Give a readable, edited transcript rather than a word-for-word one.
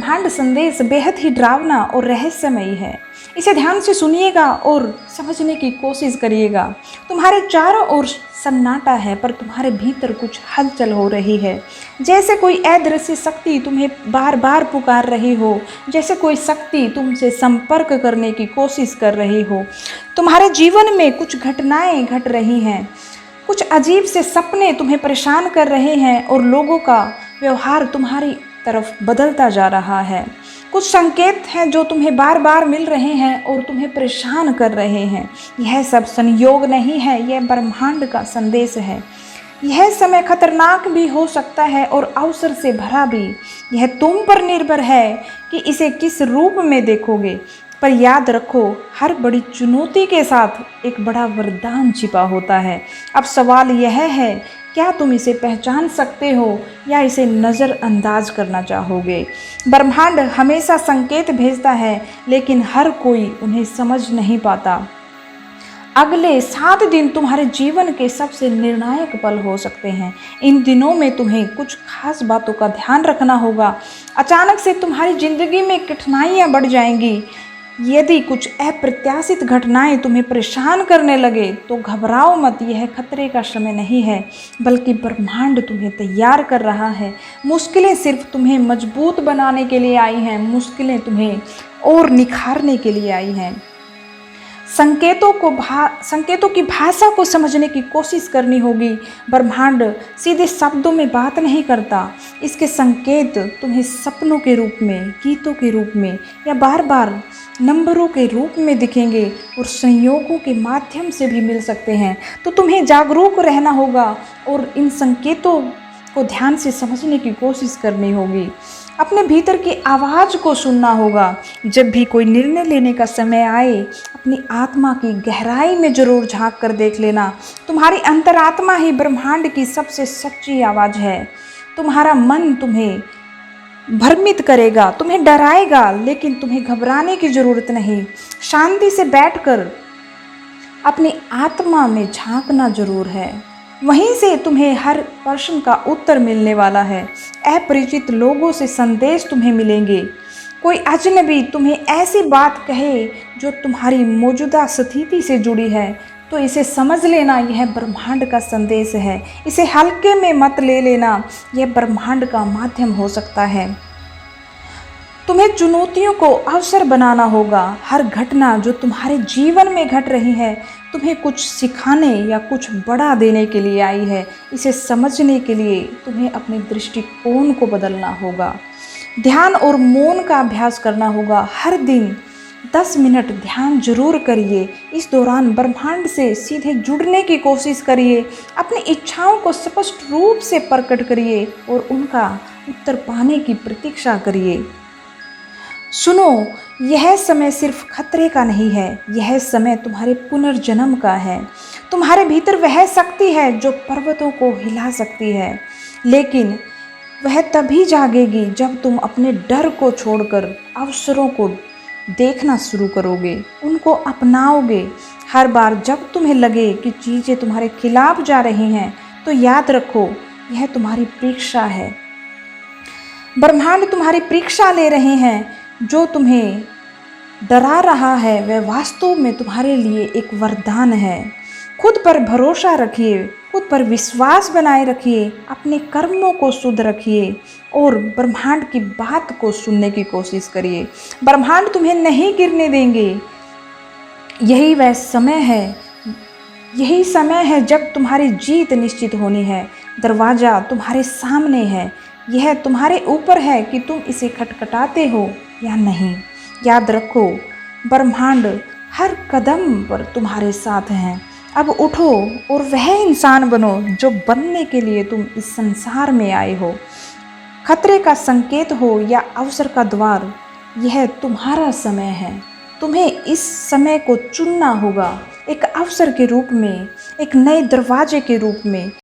ब्रह्मांड संदेश बेहद ही डरावना और रहस्यमयी है। इसे ध्यान से सुनिएगा और समझने की कोशिश करिएगा। तुम्हारे चारों ओर सन्नाटा है, पर तुम्हारे भीतर कुछ हलचल हो रही है। जैसे कोई अदृश्य शक्ति तुम्हें बार बार पुकार रही हो, जैसे कोई शक्ति तुमसे संपर्क करने की कोशिश कर रही हो। तुम्हारे जीवन में कुछ घटनाएं घट रही हैं, कुछ अजीब से सपने तुम्हें परेशान कर रहे हैं और लोगों का व्यवहार तुम्हारी तरफ बदलता जा रहा है। कुछ संकेत हैं जो तुम्हें बार बार मिल रहे हैं और तुम्हें परेशान कर रहे हैं। यह सब संयोग नहीं है, यह ब्रह्मांड का संदेश है। यह समय खतरनाक भी हो सकता है और अवसर से भरा भी। यह तुम पर निर्भर है कि इसे किस रूप में देखोगे। पर याद रखो, हर बड़ी चुनौती के साथ एक बड़ा वरदान छिपा होता है। अब सवाल यह है, क्या तुम इसे पहचान सकते हो या इसे नज़रअंदाज करना चाहोगे? ब्रह्मांड हमेशा संकेत भेजता है, लेकिन हर कोई उन्हें समझ नहीं पाता। अगले 7 दिन तुम्हारे जीवन के सबसे निर्णायक पल हो सकते हैं। इन दिनों में तुम्हें कुछ खास बातों का ध्यान रखना होगा। अचानक से तुम्हारी ज़िंदगी में कठिनाइयाँ बढ़ जाएंगी। यदि कुछ अप्रत्याशित घटनाएं तुम्हें परेशान करने लगे तो घबराओ मत। यह खतरे का समय नहीं है, बल्कि ब्रह्मांड तुम्हें तैयार कर रहा है। मुश्किलें सिर्फ तुम्हें मजबूत बनाने के लिए आई हैं, मुश्किलें तुम्हें और निखारने के लिए आई हैं। संकेतों की भाषा को समझने की कोशिश करनी होगी। ब्रह्मांड सीधे शब्दों में बात नहीं करता। इसके संकेत तुम्हें सपनों के रूप में, गीतों के रूप में या बार बार नंबरों के रूप में दिखेंगे और संयोगों के माध्यम से भी मिल सकते हैं। तो तुम्हें जागरूक रहना होगा और इन संकेतों को ध्यान से समझने की कोशिश करनी होगी। अपने भीतर की आवाज़ को सुनना होगा। जब भी कोई निर्णय लेने का समय आए, अपनी आत्मा की गहराई में जरूर झांक कर देख लेना। तुम्हारी अंतरात्मा ही ब्रह्मांड की सबसे सच्ची आवाज़ है। तुम्हारा मन तुम्हें भ्रमित करेगा, तुम्हें डराएगा, लेकिन तुम्हें घबराने की ज़रूरत नहीं। शांति से बैठकर अपनी आत्मा में झांकना जरूर है। वहीं से तुम्हें हर प्रश्न का उत्तर मिलने वाला है। अपरिचित लोगों से संदेश तुम्हें मिलेंगे। कोई अजनबी तुम्हें ऐसी बात कहे जो तुम्हारी मौजूदा स्थिति से जुड़ी है, तो इसे समझ लेना, यह ब्रह्मांड का संदेश है। इसे हल्के में मत ले लेना, यह ब्रह्मांड का माध्यम हो सकता है। तुम्हें चुनौतियों को अवसर बनाना होगा। हर घटना जो तुम्हारे जीवन में घट रही है, तुम्हें कुछ सिखाने या कुछ बड़ा देने के लिए आई है। इसे समझने के लिए तुम्हें अपने दृष्टिकोण को बदलना होगा। ध्यान और मौन का अभ्यास करना होगा। हर दिन 10 मिनट ध्यान जरूर करिए। इस दौरान ब्रह्मांड से सीधे जुड़ने की कोशिश करिए। अपनी इच्छाओं को स्पष्ट रूप से प्रकट करिए और उनका उत्तर पाने की प्रतीक्षा करिए। सुनो, यह समय सिर्फ खतरे का नहीं है, यह समय तुम्हारे पुनर्जन्म का है। तुम्हारे भीतर वह शक्ति है जो पर्वतों को हिला सकती है, लेकिन वह तभी जागेगी जब तुम अपने डर को छोड़कर अवसरों को देखना शुरू करोगे, उनको अपनाओगे। हर बार जब तुम्हें लगे कि चीज़ें तुम्हारे खिलाफ जा रही हैं, तो याद रखो, यह तुम्हारी परीक्षा है। ब्रह्मांड तुम्हारी परीक्षा ले रहे हैं। जो तुम्हें डरा रहा है, वह वास्तव में तुम्हारे लिए एक वरदान है। खुद पर भरोसा रखिए, खुद पर विश्वास बनाए रखिए, अपने कर्मों को शुद्ध रखिए और ब्रह्मांड की बात को सुनने की कोशिश करिए। ब्रह्मांड तुम्हें नहीं गिरने देंगे। यही समय है जब तुम्हारी जीत निश्चित होनी है। दरवाज़ा तुम्हारे सामने है। यह तुम्हारे ऊपर है कि तुम इसे खटखटाते हो या नहीं। याद रखो, ब्रह्मांड हर कदम पर तुम्हारे साथ है। अब उठो और वह इंसान बनो जो बनने के लिए तुम इस संसार में आए हो। खतरे का संकेत हो या अवसर का द्वार, यह तुम्हारा समय है। तुम्हें इस समय को चुनना होगा, एक अवसर के रूप में, एक नए दरवाजे के रूप में।